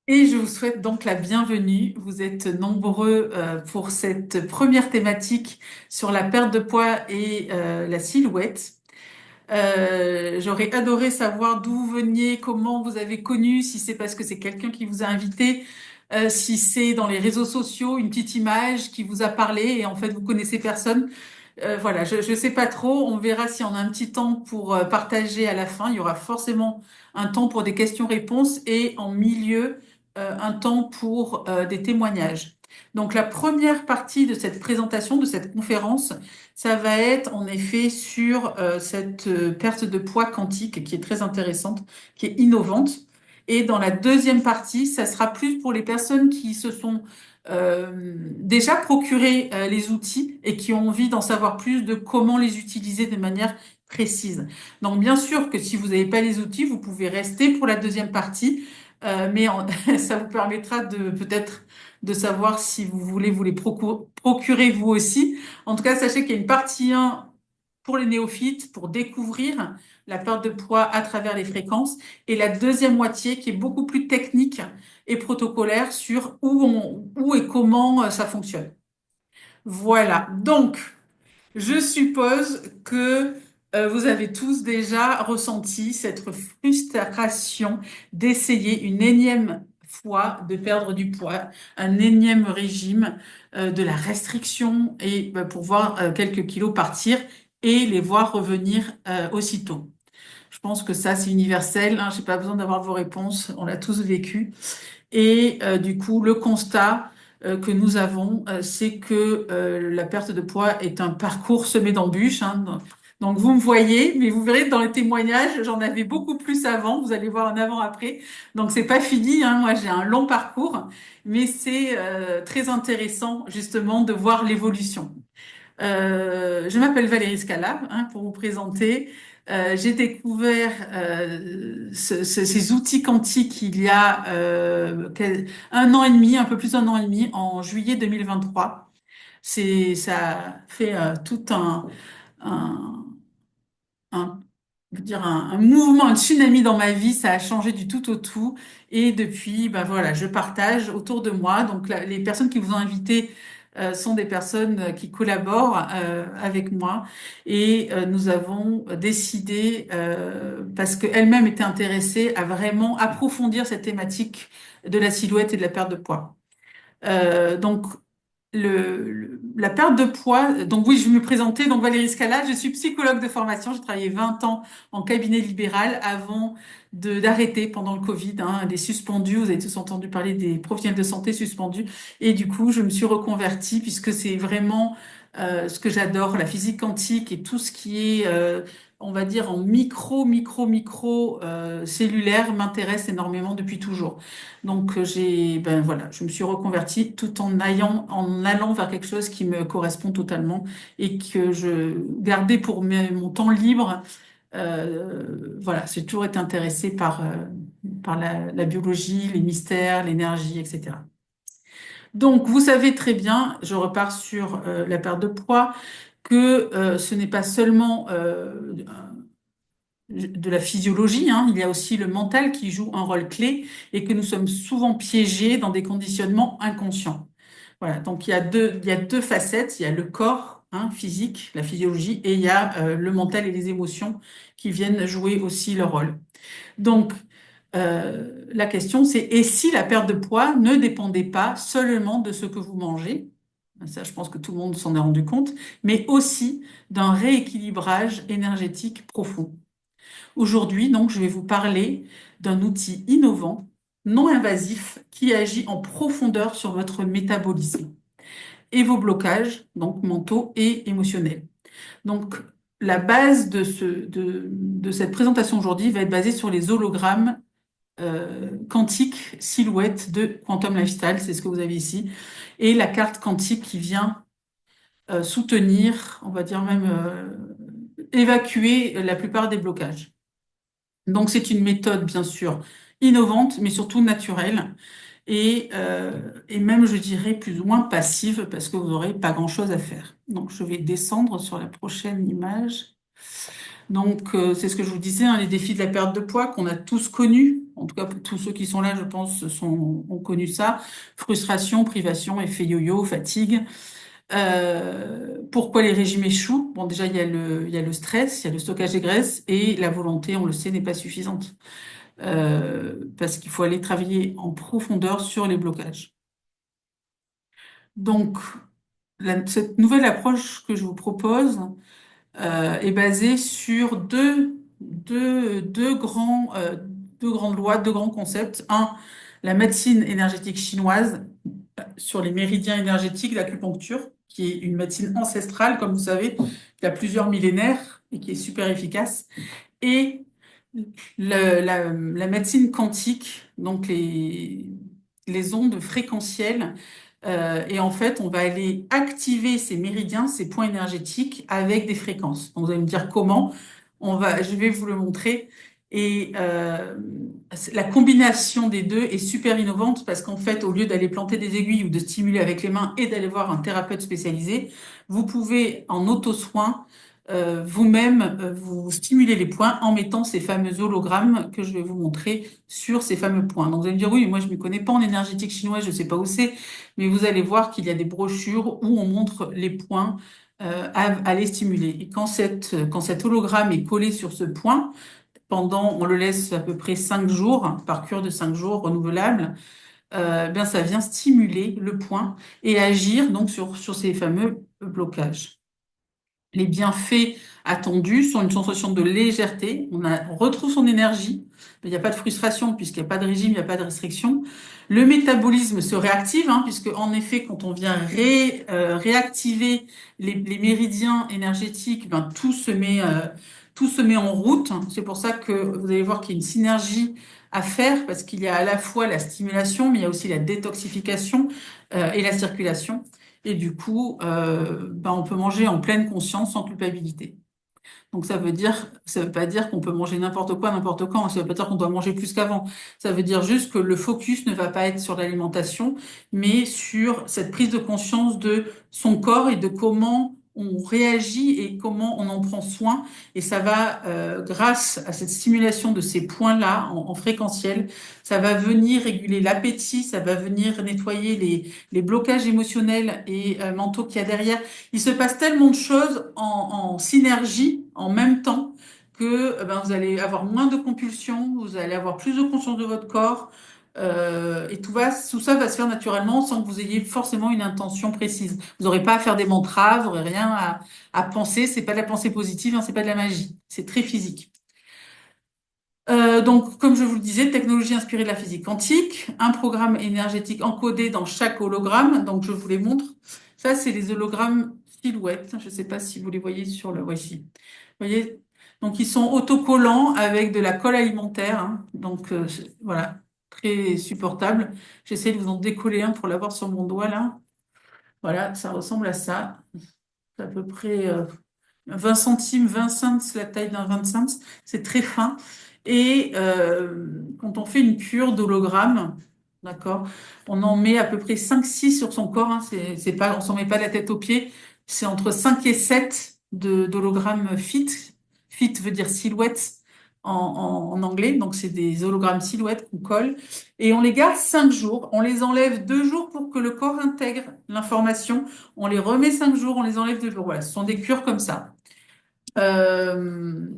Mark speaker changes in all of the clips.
Speaker 1: Et je vous souhaite donc la bienvenue. Vous êtes nombreux pour cette première thématique sur la perte de poids et la silhouette. J'aurais adoré savoir d'où vous veniez, comment vous avez connu, si c'est parce que c'est quelqu'un qui vous a invité, si c'est dans les réseaux sociaux, une petite image qui vous a parlé et en fait vous connaissez personne. Voilà, je ne sais pas trop. On verra si on a un petit temps pour partager à la fin. Il y aura forcément un temps pour des questions-réponses et en milieu, un temps pour des témoignages. Donc la première partie de cette présentation, de cette conférence, ça va être en effet sur cette perte de poids quantique qui est très intéressante, qui est innovante. Et dans la deuxième partie, ça sera plus pour les personnes qui se sont déjà procuré les outils et qui ont envie d'en savoir plus de comment les utiliser de manière précise. Donc bien sûr que si vous n'avez pas les outils, vous pouvez rester pour la deuxième partie, ça vous permettra de peut-être de savoir si vous voulez vous les procurer vous aussi. En tout cas, sachez qu'il y a une partie 1 pour les néophytes, pour découvrir la perte de poids à travers les fréquences, et la deuxième moitié qui est beaucoup plus technique et protocolaire sur où et comment ça fonctionne. Voilà. Donc, je suppose que vous avez tous déjà ressenti cette frustration d'essayer une énième fois de perdre du poids, un énième régime, de la restriction et pour voir quelques kilos partir et les voir revenir aussitôt. Je pense que ça, c'est universel, hein, j'ai pas besoin d'avoir vos réponses, on l'a tous vécu. Et du coup, le constat que nous avons, c'est que la perte de poids est un parcours semé d'embûches, hein. Donc, vous me voyez, mais vous verrez dans les témoignages, j'en avais beaucoup plus avant. Vous allez voir un avant-après. Donc, c'est pas fini, hein. Moi, j'ai un long parcours, mais c'est très intéressant justement de voir l'évolution. Je m'appelle Valérie Scalab, hein, pour vous présenter. J'ai découvert ces outils quantiques il y a un an et demi, un peu plus d'un an et demi, en juillet 2023. Ça fait tout un, je veux dire un mouvement, un tsunami dans ma vie. Ça a changé du tout au tout. Et depuis, ben voilà, je partage autour de moi. Donc les personnes qui vous ont invité sont des personnes qui collaborent avec moi. Et nous avons décidé, parce qu'elles-mêmes étaient intéressées, à vraiment approfondir cette thématique de la silhouette et de la perte de poids. Donc, la perte de poids, donc oui, je vais me présenter, donc Valérie Scala, je suis psychologue de formation, j'ai travaillé 20 ans en cabinet libéral avant d'arrêter pendant le Covid, hein, des suspendus, vous avez tous entendu parler des professionnels de santé suspendus, et du coup, je me suis reconvertie puisque c'est vraiment ce que j'adore, la physique quantique et tout ce qui est, on va dire, en micro cellulaire m'intéresse énormément depuis toujours. Donc ben voilà, je me suis reconvertie tout en allant vers quelque chose qui me correspond totalement et que je gardais pour mon temps libre. Voilà, j'ai toujours été intéressée par la biologie, les mystères, l'énergie, etc. Donc, vous savez très bien, je repars sur la perte de poids, que ce n'est pas seulement de la physiologie, hein. Il y a aussi le mental qui joue un rôle clé et que nous sommes souvent piégés dans des conditionnements inconscients. Voilà, donc il y a deux facettes. Il y a le corps, hein, physique, la physiologie, et il y a le mental et les émotions qui viennent jouer aussi leur rôle. Donc, la question, c'est, et si la perte de poids ne dépendait pas seulement de ce que vous mangez? Ça, je pense que tout le monde s'en est rendu compte, mais aussi d'un rééquilibrage énergétique profond. Aujourd'hui, donc, je vais vous parler d'un outil innovant, non invasif, qui agit en profondeur sur votre métabolisme et vos blocages, donc mentaux et émotionnels. Donc, la base de cette présentation aujourd'hui va être basée sur les hologrammes quantiques silhouettes de Quantum Lifestyle, c'est ce que vous avez ici, et la carte quantique qui vient soutenir, on va dire même évacuer la plupart des blocages. Donc, c'est une méthode, bien sûr, innovante, mais surtout naturelle et même, je dirais, plus ou moins passive parce que vous n'aurez pas grand-chose à faire. Donc, je vais descendre sur la prochaine image. Donc, c'est ce que je vous disais, hein, les défis de la perte de poids qu'on a tous connus. En tout cas, pour tous ceux qui sont là, je pense, ont connu ça. Frustration, privation, effet yo-yo, fatigue. Pourquoi les régimes échouent? Bon, déjà, il y a le stress, il y a le stockage des graisses et la volonté, on le sait, n'est pas suffisante. Parce qu'il faut aller travailler en profondeur sur les blocages. Donc, cette nouvelle approche que je vous propose est basée sur deux grandes lois, deux grands concepts. Un, la médecine énergétique chinoise sur les méridiens énergétiques, l'acupuncture, qui est une médecine ancestrale, comme vous savez, qui a plusieurs millénaires et qui est super efficace. Et la médecine quantique, donc les ondes fréquentielles. Et en fait, on va aller activer ces méridiens, ces points énergétiques avec des fréquences. Donc, vous allez me dire comment. Je vais vous le montrer. Et la combinaison des deux est super innovante parce qu'en fait, au lieu d'aller planter des aiguilles ou de stimuler avec les mains et d'aller voir un thérapeute spécialisé, vous pouvez en auto-soin vous-même vous stimuler les points en mettant ces fameux hologrammes que je vais vous montrer sur ces fameux points. Donc vous allez me dire, oui, moi je ne me connais pas en énergétique chinoise, je ne sais pas où c'est, mais vous allez voir qu'il y a des brochures où on montre les points à les stimuler. Et quand cet hologramme est collé sur ce point, on le laisse à peu près 5 jours, par cure de 5 jours renouvelable, ben ça vient stimuler le point et agir donc sur ces fameux blocages. Les bienfaits attendus sont une sensation de légèreté. On retrouve son énergie. Il n'y a pas de frustration puisqu'il n'y a pas de régime, il n'y a pas de restriction. Le métabolisme se réactive, hein, puisque en effet, quand on vient réactiver les méridiens énergétiques, ben, tout se met en route. C'est pour ça que vous allez voir qu'il y a une synergie à faire parce qu'il y a à la fois la stimulation, mais il y a aussi la détoxification et la circulation. Et du coup, ben, on peut manger en pleine conscience, sans culpabilité. Donc ça veut pas dire qu'on peut manger n'importe quoi, n'importe quand. Ça veut pas dire qu'on doit manger plus qu'avant. Ça veut dire juste que le focus ne va pas être sur l'alimentation, mais sur cette prise de conscience de son corps et de comment on réagit et comment on en prend soin. Et ça va, grâce à cette stimulation de ces points-là en fréquentiel, ça va venir réguler l'appétit, ça va venir nettoyer les blocages émotionnels et mentaux qu'il y a derrière. Il se passe tellement de choses en synergie, en même temps, que ben, vous allez avoir moins de compulsions, vous allez avoir plus de conscience de votre corps, et tout ça va se faire naturellement sans que vous ayez forcément une intention précise. Vous n'aurez pas à faire des mantras, vous n'aurez rien à penser, c'est pas de la pensée positive, hein, c'est pas de la magie, c'est très physique. Donc, comme je vous le disais, technologie inspirée de la physique quantique, un programme énergétique encodé dans chaque hologramme. Donc, je vous les montre. Ça, c'est les hologrammes silhouettes. Je ne sais pas si vous les voyez sur le... Voici. Vous voyez? Donc, ils sont autocollants avec de la colle alimentaire, hein. Donc, voilà, très supportable. J'essaie de vous en décoller un pour l'avoir sur mon doigt, là. Voilà, ça ressemble à ça. C'est à peu près 20 centimes, 20 cents, la taille d'un 20 cents. C'est très fin. Et quand on fait une cure d'hologramme, d'accord, on en met à peu près 5-6 sur son corps, hein. C'est pas, on s'en met pas la tête aux pieds. C'est entre 5 et 7 d'hologrammes fit. Fit veut dire silhouette en anglais. Donc, c'est des hologrammes silhouettes qu'on colle. Et on les garde 5 jours. On les enlève 2 jours pour que le corps intègre l'information. On les remet 5 jours, on les enlève 2 jours. Voilà, ce sont des cures comme ça. Euh,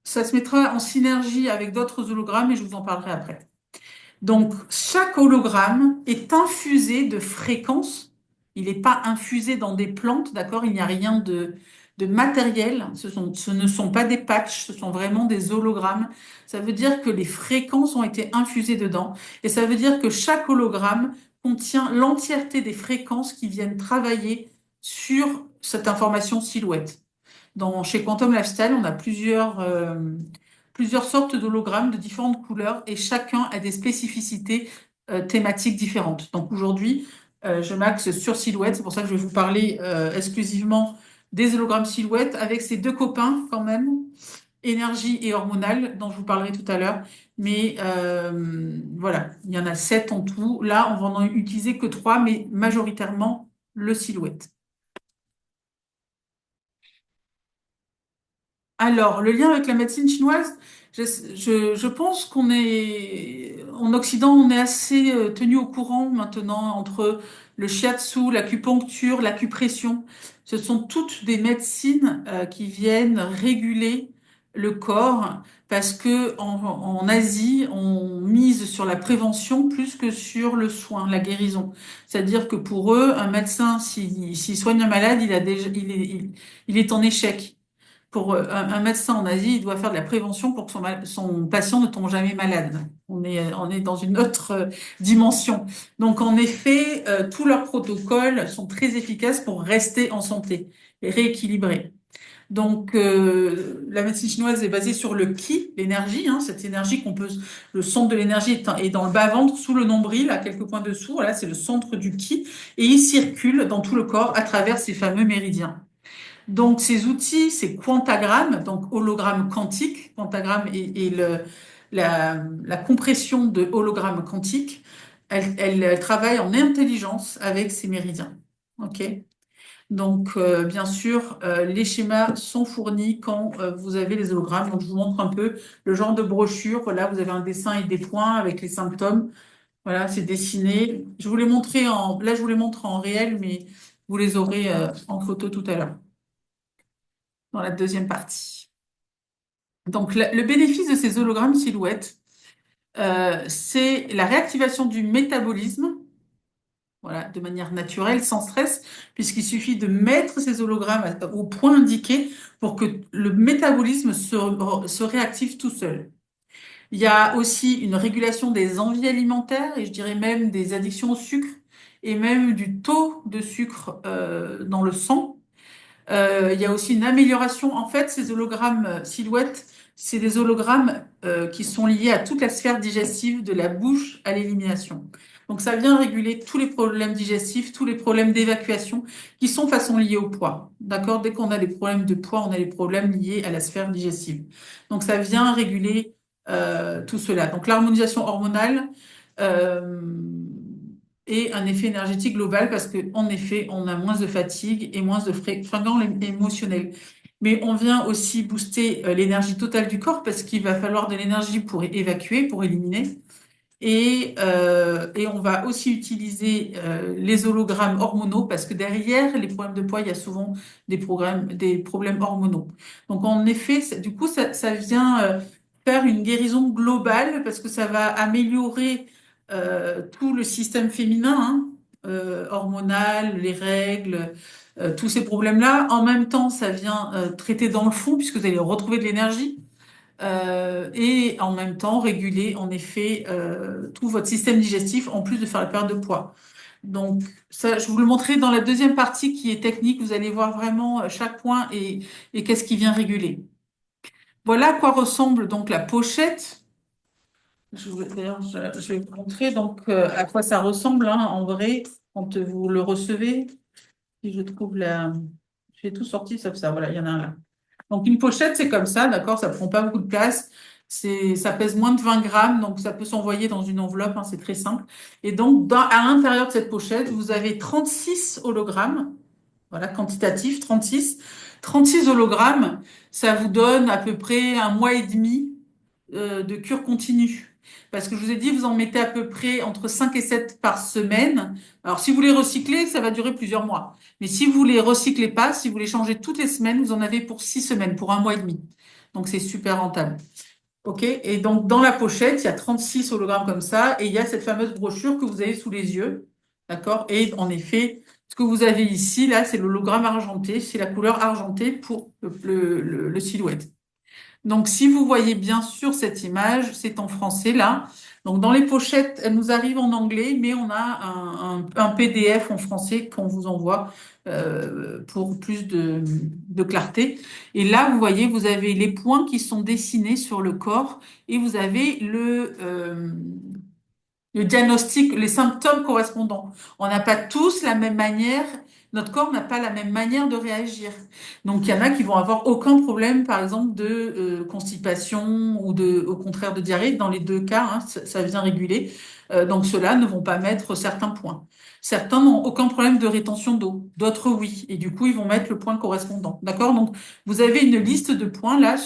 Speaker 1: Ça se mettra en synergie avec d'autres hologrammes et je vous en parlerai après. Donc, chaque hologramme est infusé de fréquences. Il n'est pas infusé dans des plantes, d'accord? Il n'y a rien de matériel. Ce ne sont pas des patchs, ce sont vraiment des hologrammes. Ça veut dire que les fréquences ont été infusées dedans. Et ça veut dire que chaque hologramme contient l'entièreté des fréquences qui viennent travailler sur cette information silhouette. Chez Quantum Lifestyle, on a plusieurs sortes d'hologrammes de différentes couleurs et chacun a des spécificités thématiques différentes. Donc aujourd'hui, je m'axe sur silhouette. C'est pour ça que je vais vous parler exclusivement des hologrammes silhouette avec ces deux copains quand même, énergie et hormonal, dont je vous parlerai tout à l'heure. Mais voilà, il y en a 7 en tout. Là, on va en utiliser que 3, mais majoritairement le silhouette. Alors, le lien avec la médecine chinoise, je pense qu'on est, en Occident, on est assez tenu au courant maintenant entre le shiatsu, l'acupuncture, l'acupression. Ce sont toutes des médecines qui viennent réguler le corps parce que en Asie, on mise sur la prévention plus que sur le soin, la guérison. C'est-à-dire que pour eux, un médecin, s'il soigne un malade, il est en échec. Pour un médecin en Asie, il doit faire de la prévention pour que son patient ne tombe jamais malade. On est dans une autre dimension. Donc, en effet, tous leurs protocoles sont très efficaces pour rester en santé et rééquilibrer. Donc, la médecine chinoise est basée sur le qi, l'énergie, hein, cette énergie qu'on peut, le centre de l'énergie est dans le bas-ventre, sous le nombril, à quelques points dessous. Voilà, c'est le centre du qi, et il circule dans tout le corps à travers ces fameux méridiens. Donc, ces outils, c'est quantagramme, donc hologramme quantique, quantagramme et la compression de hologramme quantique, elle travaille en intelligence avec ces méridiens. OK? Donc, bien sûr, les schémas sont fournis quand vous avez les hologrammes. Donc, je vous montre un peu le genre de brochure. Voilà, vous avez un dessin et des points avec les symptômes. Voilà, c'est dessiné. Là, je vous les montre en réel, mais vous les aurez en photo tout à l'heure, dans la deuxième partie. Donc, le bénéfice de ces hologrammes silhouettes, c'est la réactivation du métabolisme, voilà, de manière naturelle, sans stress, puisqu'il suffit de mettre ces hologrammes au point indiqué pour que le métabolisme se réactive tout seul. Il y a aussi une régulation des envies alimentaires et je dirais même des addictions au sucre et même du taux de sucre dans le sang. Il y a aussi une amélioration. En fait, ces hologrammes silhouettes, c'est des hologrammes qui sont liés à toute la sphère digestive, de la bouche à l'élimination. Donc, ça vient réguler tous les problèmes digestifs, tous les problèmes d'évacuation qui sont de façon liés au poids. D'accord? Dès qu'on a des problèmes de poids, on a des problèmes liés à la sphère digestive. Donc, ça vient réguler tout cela. Donc, l'harmonisation hormonale. Euh, et un effet énergétique global parce qu'en effet, on a moins de fatigue et moins de fringants émotionnels. Mais on vient aussi booster l'énergie totale du corps parce qu'il va falloir de l'énergie pour évacuer, pour éliminer. Et on va aussi utiliser les hologrammes hormonaux parce que derrière les problèmes de poids, il y a souvent des problèmes hormonaux. Donc en effet, du coup, ça vient faire une guérison globale parce que ça va améliorer tout le système féminin, hein, hormonal, les règles, tous ces problèmes-là. En même temps, ça vient traiter dans le fond puisque vous allez retrouver de l'énergie et en même temps réguler en effet tout votre système digestif en plus de faire la perte de poids. Donc ça, je vous le montrerai dans la deuxième partie qui est technique. Vous allez voir vraiment chaque point et qu'est-ce qui vient réguler. Voilà à quoi ressemble donc la pochette. D'ailleurs, je vais vous montrer donc à quoi ça ressemble hein, en vrai quand vous le recevez. Si je trouve la, j'ai tout sorti sauf ça. Voilà, il y en a un là. Donc une pochette, c'est comme ça, d'accord? Ça prend pas beaucoup de place. Ça pèse moins de 20 grammes, donc ça peut s'envoyer dans une enveloppe, hein, c'est très simple. Et donc, à l'intérieur de cette pochette, vous avez 36 hologrammes, voilà, quantitatif, 36 hologrammes, ça vous donne à peu près un mois et demi de cure continue. Parce que je vous ai dit, vous en mettez à peu près entre 5 et 7 par semaine. Alors, si vous les recyclez, ça va durer plusieurs mois. Mais si vous les recyclez pas, si vous les changez toutes les semaines, vous en avez pour 6 semaines, pour un mois et demi. Donc, c'est super rentable. OK? Et donc, dans la pochette, il y a 36 hologrammes comme ça, et il y a cette fameuse brochure que vous avez sous les yeux. D'accord? Et en effet, ce que vous avez ici, là, c'est l'hologramme argenté, c'est la couleur argentée pour le silhouette. Donc, si vous voyez bien sûr cette image, c'est en français là. Donc, dans les pochettes, elle nous arrive en anglais, mais on a un PDF en français qu'on vous envoie pour plus de clarté. Et là, vous voyez, vous avez les points qui sont dessinés sur le corps et vous avez le diagnostic, les symptômes correspondants. On n'a pas tous la même manière, notre corps n'a pas la même manière de réagir. Donc, il y en a qui vont avoir aucun problème, par exemple, de constipation ou au contraire, de diarrhée. Dans les deux cas, hein, ça vient réguler. Donc, ceux-là ne vont pas mettre certains points. Certains n'ont aucun problème de rétention d'eau, d'autres oui, et du coup ils vont mettre le point correspondant. D'accord? Donc vous avez une liste de points là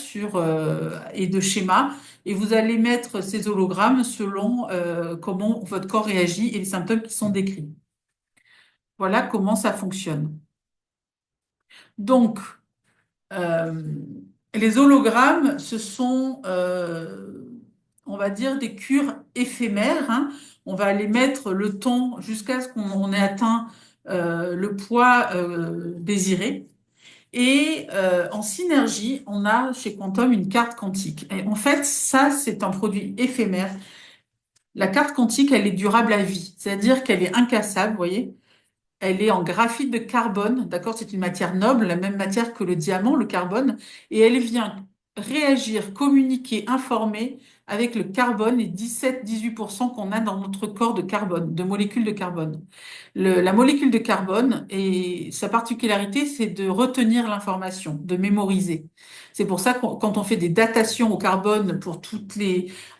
Speaker 1: et de schémas, et vous allez mettre ces hologrammes selon comment votre corps réagit et les symptômes qui sont décrits. Voilà comment ça fonctionne. Donc euh, les hologrammes, ce sont, on va dire, des cures éphémères, hein. On va les mettre le temps jusqu'à ce qu'on ait atteint le poids désiré. Et en synergie, on a chez Quantum une carte quantique. Et en fait, ça, c'est un produit éphémère. La carte quantique, elle est durable à vie, c'est-à-dire qu'elle est incassable, vous voyez. Elle est en graphite de carbone, d'accord? C'est une matière noble, la même matière que le diamant, le carbone, et elle vient réagir, communiquer, informer avec le carbone et 17-18% qu'on a dans notre corps de carbone, de molécules de carbone. La molécule de carbone et sa particularité, c'est de retenir l'information, de mémoriser. C'est pour ça que quand on fait des datations au carbone pour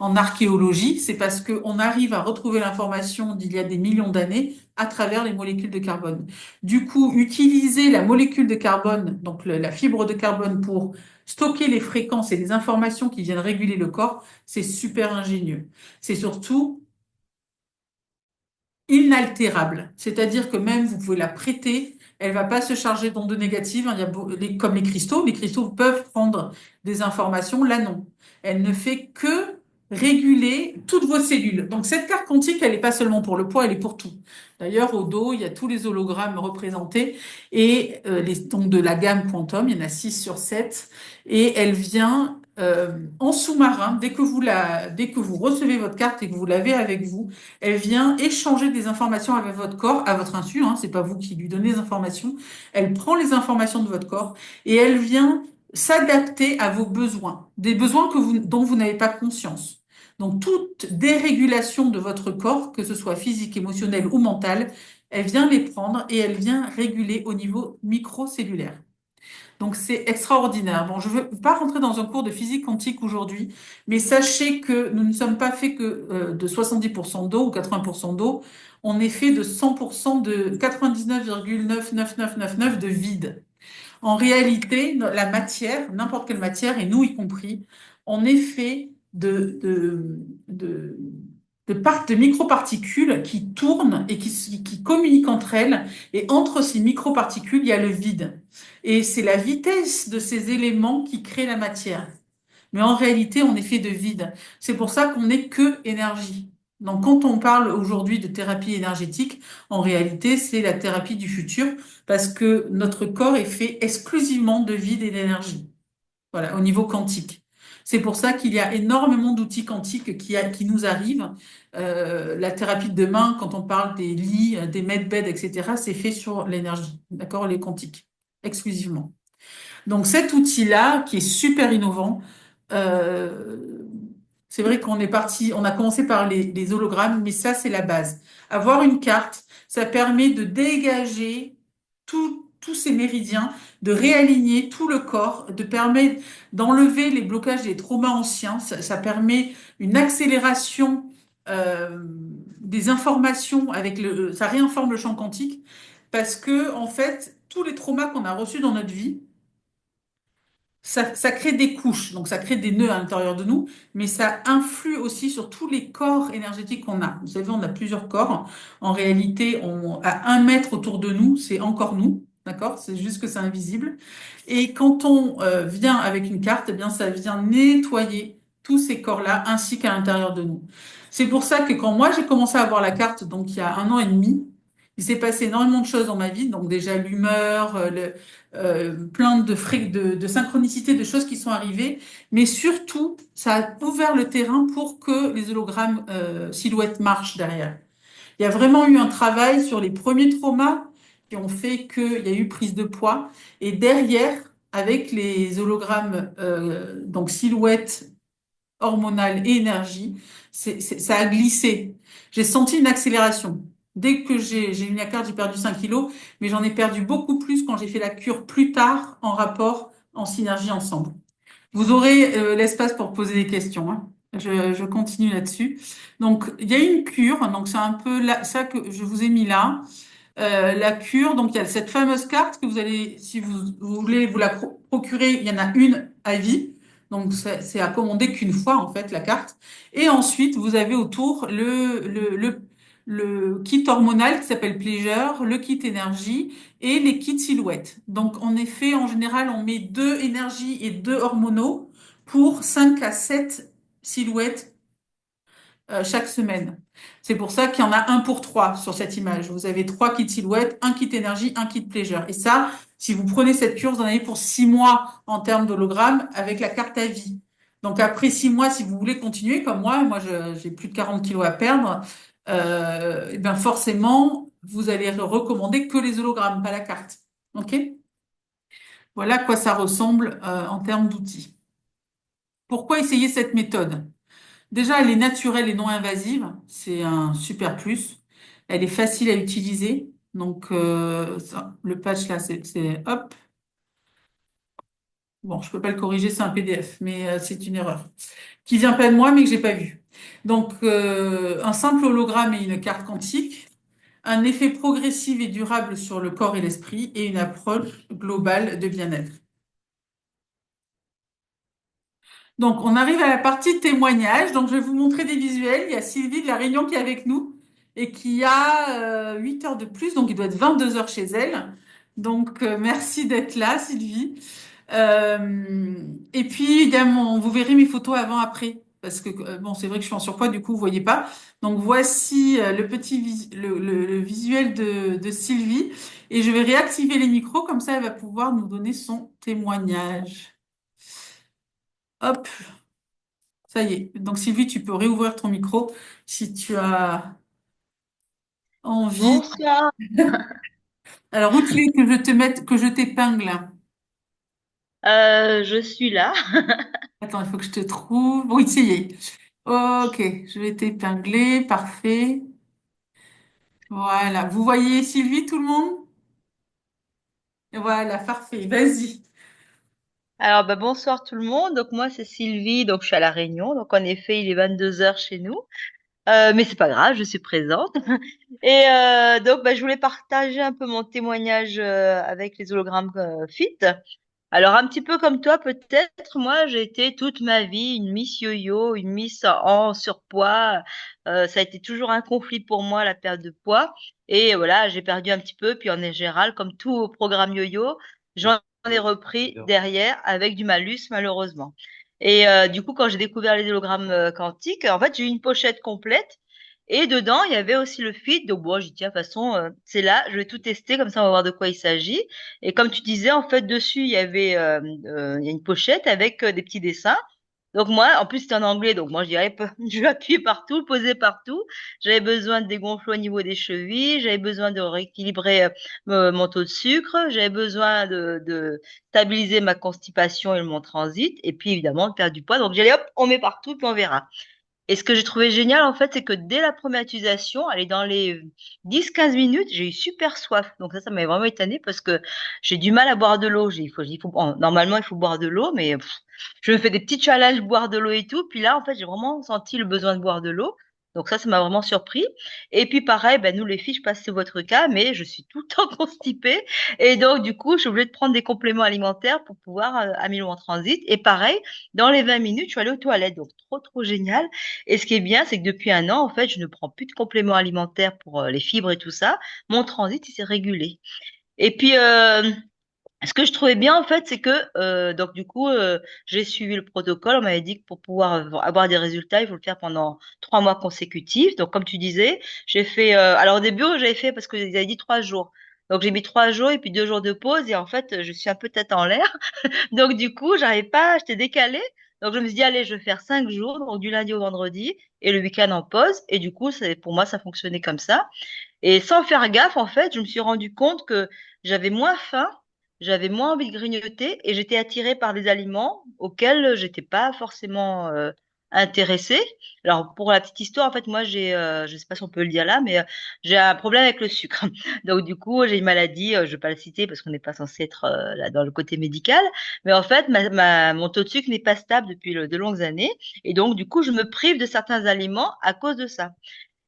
Speaker 1: en archéologie, c'est parce qu'on arrive à retrouver l'information d'il y a des millions d'années à travers les molécules de carbone. Du coup, utiliser la molécule de carbone, donc la fibre de carbone pour stocker les fréquences et les informations qui viennent réguler le corps, c'est super ingénieux. C'est surtout inaltérable. C'est-à-dire que même vous pouvez la prêter, elle va pas se charger d'ondes négatives, hein. Il y a comme les cristaux peuvent prendre des informations, là non. Elle ne fait que réguler toutes vos cellules. Donc cette carte quantique, elle n'est pas seulement pour le poids, elle est pour tout. D'ailleurs, au dos, il y a tous les hologrammes représentés et donc de la gamme Quantum, il y en a 6 sur 7 et elle vient en sous-marin, dès que vous recevez votre carte et que vous l'avez avec vous, elle vient échanger des informations avec votre corps à votre insu, hein, c'est pas vous qui lui donnez les informations. Elle prend les informations de votre corps et elle vient s'adapter à vos besoins, des besoins dont vous n'avez pas conscience. Donc toute dérégulation de votre corps, que ce soit physique, émotionnel ou mental, elle vient les prendre et elle vient réguler au niveau microcellulaire. Donc c'est extraordinaire. Bon, je ne veux pas rentrer dans un cours de physique quantique aujourd'hui, mais sachez que nous ne sommes pas faits que de 70% d'eau ou 80% d'eau. On est fait de 100% de 99,99999 de vide. En réalité, la matière, n'importe quelle matière, et nous y compris, on est fait de, de microparticules qui tournent et qui communiquent entre elles. Et entre ces microparticules, il y a le vide. Et c'est la vitesse de ces éléments qui crée la matière. Mais en réalité, on est fait de vide. C'est pour ça qu'on n'est que énergie. Donc, quand on parle aujourd'hui de thérapie énergétique, en réalité, c'est la thérapie du futur parce que notre corps est fait exclusivement de vide et d'énergie. Voilà, au niveau quantique. C'est pour ça qu'il y a énormément d'outils quantiques qui nous arrivent. La thérapie de demain, quand on parle des lits, des medbeds, etc., c'est fait sur l'énergie, d'accord, les quantiques, exclusivement. Donc cet outil-là, qui est super innovant, euh, c'est vrai qu'on est parti, on a commencé par les hologrammes, mais ça, c'est la base. Avoir une carte, ça permet de dégager tous ces méridiens, de réaligner tout le corps, de permettre d'enlever les blocages des traumas anciens. Ça permet une accélération euh, des informations ça réinforme le champ quantique parce que, en fait, tous les traumas qu'on a reçus dans notre vie, ça crée des couches, donc ça crée des nœuds à l'intérieur de nous, mais ça influe aussi sur tous les corps énergétiques qu'on a. Vous savez, on a plusieurs corps. En réalité, à 1 mètre autour de nous, c'est encore nous, d'accord? C'est juste que c'est invisible. Et quand on vient avec une carte, eh bien, ça vient nettoyer tous ces corps-là, ainsi qu'à l'intérieur de nous. C'est pour ça que quand moi j'ai commencé à avoir la carte, donc il y a 1 an et demi, il s'est passé énormément de choses dans ma vie, donc déjà l'humeur, plein de synchronicités, de choses qui sont arrivées, mais surtout, ça a ouvert le terrain pour que les hologrammes silhouettes marchent derrière. Il y a vraiment eu un travail sur les premiers traumas qui ont fait qu'il y a eu prise de poids, et derrière, avec les hologrammes, donc silhouettes hormonale et énergie, ça a glissé. J'ai senti une accélération. Dès que j'ai eu la carte, j'ai perdu 5 kilos, mais j'en ai perdu beaucoup plus quand j'ai fait la cure plus tard en rapport, en synergie ensemble. Vous aurez l'espace pour poser des questions, hein. Je continue là-dessus. Donc, il y a une cure. Donc, c'est un peu ça que je vous ai mis là. La cure, donc il y a cette fameuse carte que vous allez, si vous voulez vous la procurer, il y en a une à vie. Donc c'est à commander qu'une fois en fait la carte. Et ensuite vous avez autour le kit hormonal qui s'appelle Pleasure, le kit énergie et les kits silhouettes. Donc en effet, en général, on met deux énergies et deux hormonaux pour 5 à 7 silhouettes chaque semaine. C'est pour ça qu'il y en a un pour trois sur cette image. Vous avez trois kits silhouettes, un kit énergie, un kit pleasure. Et ça, si vous prenez cette cure, vous en avez pour 6 mois en termes d'hologramme avec la carte à vie. Donc après 6 mois, si vous voulez continuer comme moi, j'ai plus de 40 kilos à perdre, et ben forcément, vous allez recommander que les hologrammes, pas la carte. OK? Voilà à quoi ça ressemble en termes d'outils. Pourquoi essayer cette méthode? Déjà, elle est naturelle et non invasive. C'est un super plus. Elle est facile à utiliser. Donc, le patch là, hop. Bon, je peux pas le corriger, c'est un PDF, mais c'est une erreur qui vient pas de moi, mais que j'ai pas vu. Donc, un simple hologramme et une carte quantique, un effet progressif et durable sur le corps et l'esprit et une approche globale de bien-être. Donc, on arrive à la partie témoignage. Donc, je vais vous montrer des visuels. Il y a Sylvie de La Réunion qui est avec nous et qui a 8 heures de plus. Donc, il doit être 22 heures chez elle. Donc, merci d'être là, Sylvie. Et puis, évidemment, vous verrez mes photos avant-après. Parce que, bon, c'est vrai que je suis en surpoids, du coup, vous voyez pas. Donc, voici le petit le visuel de Sylvie. Et je vais réactiver les micros. Comme ça, elle va pouvoir nous donner son témoignage. Hop. Ça y est. Donc Sylvie, tu peux réouvrir ton micro si tu as envie.
Speaker 2: Bonsoir,
Speaker 1: Alors, où tu veux que je te mette, que je t'épingle?
Speaker 2: je suis là.
Speaker 1: Attends, il faut que je te trouve. Oui, ça y est. Ok, je vais t'épingler. Parfait. Voilà. Vous voyez Sylvie, tout le monde? Voilà, parfait. Vas-y.
Speaker 2: Alors, bah, bonsoir tout le monde. Donc, moi, c'est Sylvie. Donc, je suis à La Réunion. Donc, en effet, il est 22 heures chez nous. Mais c'est pas grave, je suis présente. Et donc, bah, je voulais partager un peu mon témoignage avec les hologrammes Fit. Alors, un petit peu comme toi, peut-être, moi, j'ai été toute ma vie une Miss Yo-Yo, une Miss en surpoids. Ça a été toujours un conflit pour moi, la perte de poids. Et voilà, j'ai perdu un petit peu. Puis, en général, comme tout au programme Yo-Yo, j'en ai repris derrière avec du malus, malheureusement. Et du coup, quand j'ai découvert les hologrammes quantiques, en fait, j'ai eu une pochette complète. Et dedans, il y avait aussi le fit. Donc, bon, j'ai dit, tiens, de toute façon, c'est là, je vais tout tester, comme ça, on va voir de quoi il s'agit. Et comme tu disais, en fait, dessus, il y a une pochette avec des petits dessins. Donc moi, en plus, c'était en anglais, donc moi, je dirais, je vais appuyer partout, poser partout. J'avais besoin de dégonfler au niveau des chevilles, j'avais besoin de rééquilibrer mon taux de sucre, j'avais besoin de stabiliser ma constipation et mon transit, et puis évidemment de perdre du poids. Donc j'allais, hop, on met partout, puis on verra. Et ce que j'ai trouvé génial, en fait, c'est que dès la première utilisation, allez, dans les 10-15 minutes, j'ai eu super soif. Donc ça m'a vraiment étonnée parce que j'ai du mal à boire de l'eau. Bon, normalement, il faut boire de l'eau, mais je me fais des petits challenges, boire de l'eau et tout. Puis là, en fait, j'ai vraiment senti le besoin de boire de l'eau. Donc ça m'a vraiment surpris. Et puis pareil, ben, nous les filles, je sais pas si c'est votre cas, mais je suis tout le temps constipée. Et donc, du coup, je suis obligée de prendre des compléments alimentaires pour pouvoir améliorer mon transit. Et pareil, dans les 20 minutes, je suis allée aux toilettes. Donc, trop, trop génial. Et ce qui est bien, c'est que depuis un an, en fait, je ne prends plus de compléments alimentaires pour les fibres et tout ça. Mon transit, il s'est régulé. Et puis, ce que je trouvais bien, en fait, c'est que, donc, du coup, j'ai suivi le protocole. On m'avait dit que pour pouvoir avoir des résultats, il faut le faire pendant 3 mois consécutifs. Donc, comme tu disais, j'ai fait, alors au début, j'avais fait parce qu'ils avaient dit 3 jours. Donc, j'ai mis 3 jours et puis 2 jours de pause. Et en fait, je suis un peu tête en l'air. Donc, du coup, j'arrivais pas, j'étais décalée. Donc, je me suis dit, allez, je vais faire 5 jours, donc du lundi au vendredi, et le week-end en pause. Et du coup, pour moi, ça fonctionnait comme ça. Et sans faire gaffe, en fait, je me suis rendu compte que j'avais moins faim, j'avais moins envie de grignoter, et j'étais attirée par des aliments auxquels j'étais pas forcément intéressée. Alors pour la petite histoire, en fait, moi je sais pas si on peut le dire là, mais j'ai un problème avec le sucre. Donc du coup, j'ai une maladie, je vais pas la citer parce qu'on n'est pas censé être là dans le côté médical, mais en fait, mon taux de sucre n'est pas stable depuis de longues années, et donc du coup, je me prive de certains aliments à cause de ça.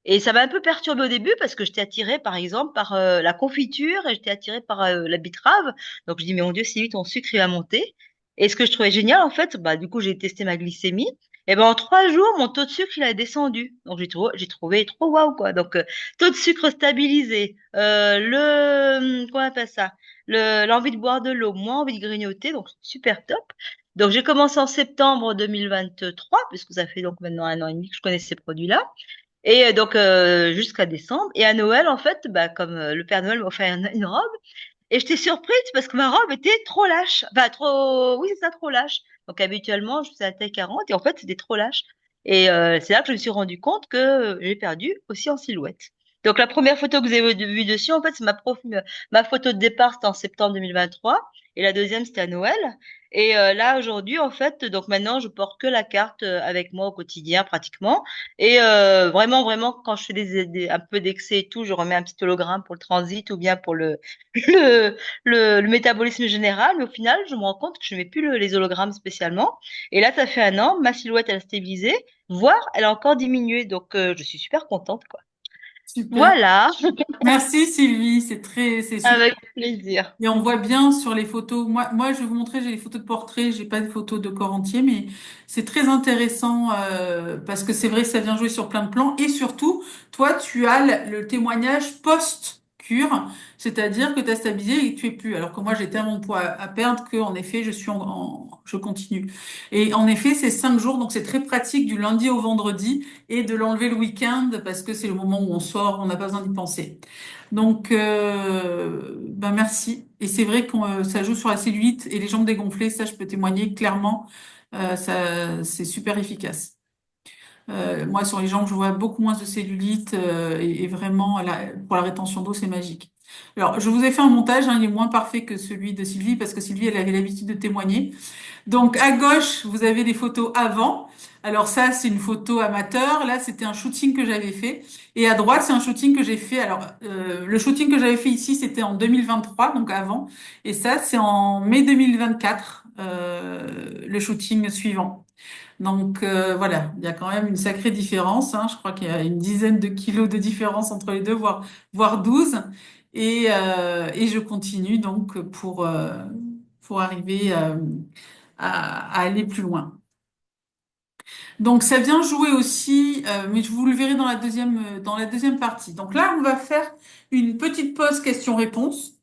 Speaker 2: Et ça m'a un peu perturbée au début parce que j'étais attirée, par exemple, par la confiture et j'étais attirée par la betterave. Donc je dis, mais mon Dieu, si vite ton sucre il va monter. Et ce que je trouvais génial, en fait, bah, du coup, j'ai testé ma glycémie. Et ben en 3 jours, mon taux de sucre, il a descendu. Donc j'ai trouvé trop waouh, quoi. Donc, taux de sucre stabilisé, comment on appelle ça? L'envie de boire de l'eau, moins envie de grignoter. Donc, super top. Donc, j'ai commencé en septembre 2023, puisque ça fait donc maintenant 1 an et demi que je connais ces produits-là. Et donc jusqu'à décembre. Et à Noël, en fait, bah, comme le Père Noël m'a offert une robe, et j'étais surprise parce que ma robe était trop lâche. Enfin, trop, oui, c'est ça, trop lâche. Donc habituellement, je faisais la taille 40 et en fait, c'était trop lâche. Et c'est là que je me suis rendu compte que j'ai perdu aussi en silhouette. Donc la première photo que vous avez vue dessus, en fait, c'est ma photo de départ, c'était en septembre 2023. Et la deuxième, c'était à Noël. Et là, aujourd'hui, en fait, donc maintenant, je porte que la carte avec moi au quotidien, pratiquement. Et vraiment, vraiment, quand je fais un peu d'excès et tout, je remets un petit hologramme pour le transit ou bien pour le, le métabolisme général. Mais au final, je me rends compte que je ne mets plus les hologrammes spécialement. Et là, ça fait 1 an, ma silhouette, elle a stabilisé, voire elle a encore diminué. Donc, je suis super contente, quoi.
Speaker 1: Super.
Speaker 2: Voilà,
Speaker 1: Merci Sylvie, c'est super.
Speaker 2: avec plaisir.
Speaker 1: Et on voit bien sur les photos. Moi, je vais vous montrer, j'ai les photos de portrait, j'ai pas de photos de corps entier, mais c'est très intéressant parce que c'est vrai que ça vient jouer sur plein de plans. Et surtout, toi, tu as le témoignage post-cure, c'est-à-dire que tu as stabilisé et que tu es plus. Alors que moi, j'ai tellement de poids à perdre que, en effet, je continue. Et en effet, c'est 5 jours, donc c'est très pratique du lundi au vendredi et de l'enlever le week-end parce que c'est le moment où on sort, on n'a pas besoin d'y penser. Donc, ben merci. Et c'est vrai que ça joue sur la cellulite et les jambes dégonflées, ça je peux témoigner clairement, ça c'est super efficace. Moi sur les jambes, je vois beaucoup moins de cellulite et vraiment pour la rétention d'eau, c'est magique. Alors, je vous ai fait un montage, hein, il est moins parfait que celui de Sylvie parce que Sylvie, elle avait l'habitude de témoigner. Donc à gauche, vous avez des photos avant. Alors ça, c'est une photo amateur. Là, c'était un shooting que j'avais fait. Et à droite, c'est un shooting que j'ai fait. Alors le shooting que j'avais fait ici, c'était en 2023, donc avant. Et ça, c'est en mai 2024, le shooting suivant. Donc voilà, il y a quand même une sacrée différence, hein. Je crois qu'il y a une dizaine de kilos de différence entre les deux, voire 12. Et je continue donc pour arriver à aller plus loin. Donc ça vient jouer aussi, mais vous le verrez dans la deuxième partie. Donc là, on va faire une petite pause questions-réponses.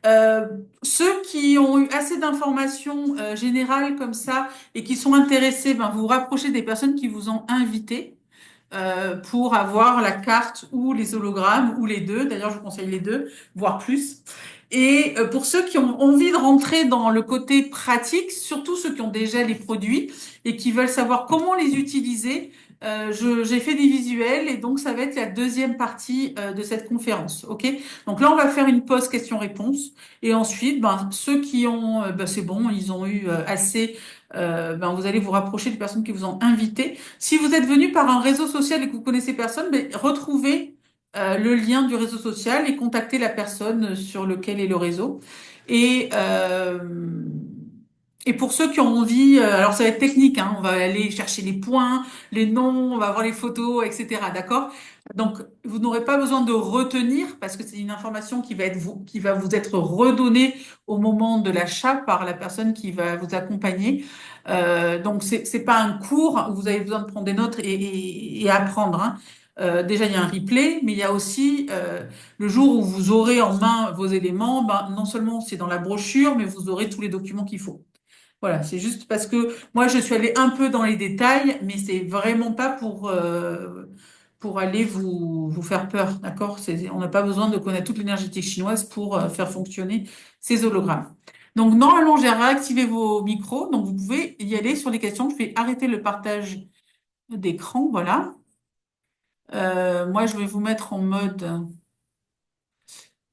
Speaker 1: Euh, Ceux qui ont eu assez d'informations générales comme ça et qui sont intéressés, ben, vous vous rapprochez des personnes qui vous ont invité pour avoir la carte ou les hologrammes ou les deux. D'ailleurs, je vous conseille les deux, voire plus. Et pour ceux qui ont envie de rentrer dans le côté pratique, surtout ceux qui ont déjà les produits et qui veulent savoir comment les utiliser, j'ai fait des visuels et donc ça va être la deuxième partie de cette conférence. OK? Donc là, on va faire une pause questions-réponses et ensuite, ben, ceux qui ont, ben, c'est bon, ils ont eu assez, ben, vous allez vous rapprocher des personnes qui vous ont invité. Si vous êtes venu par un réseau social et que vous connaissez personne, ben, retrouvez le lien du réseau social et contactez la personne sur lequel est le réseau. Et, euh, et pour ceux qui ont envie, alors ça va être technique, hein, on va aller chercher les points, les noms, on va voir les photos, etc. D'accord? Donc, vous n'aurez pas besoin de retenir parce que c'est une information qui va vous être redonnée au moment de l'achat par la personne qui va vous accompagner. Donc, c'est pas un cours où vous avez besoin de prendre des notes et apprendre, hein. Déjà, il y a un replay, mais il y a aussi le jour où vous aurez en main vos éléments, ben, non seulement c'est dans la brochure, mais vous aurez tous les documents qu'il faut. Voilà, c'est juste parce que moi, je suis allée un peu dans les détails, mais c'est vraiment pas pour aller vous faire peur, d'accord? On n'a pas besoin de connaître toute l'énergétique chinoise pour faire fonctionner ces hologrammes. Donc, normalement, j'ai réactivé vos micros, donc vous pouvez y aller sur les questions. Je vais arrêter le partage d'écran, voilà. Moi, je vais vous mettre en mode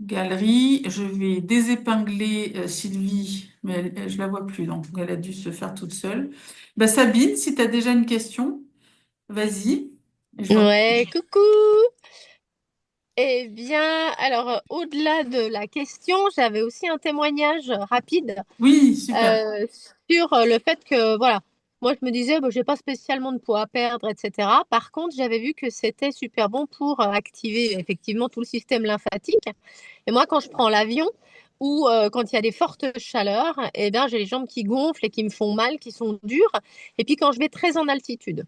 Speaker 1: Galerie, je vais désépingler Sylvie, mais je la vois plus, donc elle a dû se faire toute seule. Bah, Sabine, si tu as déjà une question, vas-y. Et je vois.
Speaker 3: Ouais, coucou. Eh bien, alors, au-delà de la question, j'avais aussi un témoignage rapide
Speaker 1: Oui, super.
Speaker 3: euh, sur le fait que, voilà, moi je me disais, bon, j'ai pas spécialement de poids à perdre, etc. Par contre, j'avais vu que c'était super bon pour activer effectivement tout le système lymphatique. Et moi, quand je prends l'avion ou quand il y a des fortes chaleurs, eh bien, j'ai les jambes qui gonflent et qui me font mal, qui sont dures. Et puis quand je vais très en altitude.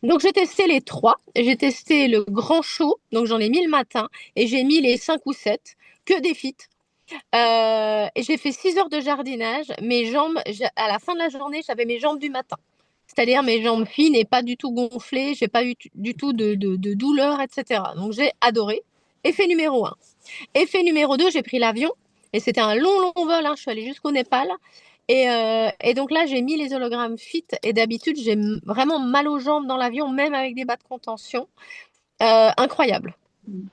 Speaker 3: Donc j'ai testé les trois. J'ai testé le grand chaud, donc j'en ai mis le matin, et j'ai mis les 5 ou 7 que des fit. Et j'ai fait 6 heures de jardinage. Mes jambes, à la fin de la journée, j'avais mes jambes du matin. C'est-à-dire mes jambes fines et pas du tout gonflées. J'ai pas eu du tout de douleur, etc. Donc j'ai adoré. Effet numéro un. Effet numéro 2, j'ai pris l'avion. Et c'était un long, long vol, hein. Je suis allée jusqu'au Népal. Et donc là, j'ai mis les hologrammes fit. Et d'habitude, j'ai vraiment mal aux jambes dans l'avion, même avec des bas de contention. Incroyable.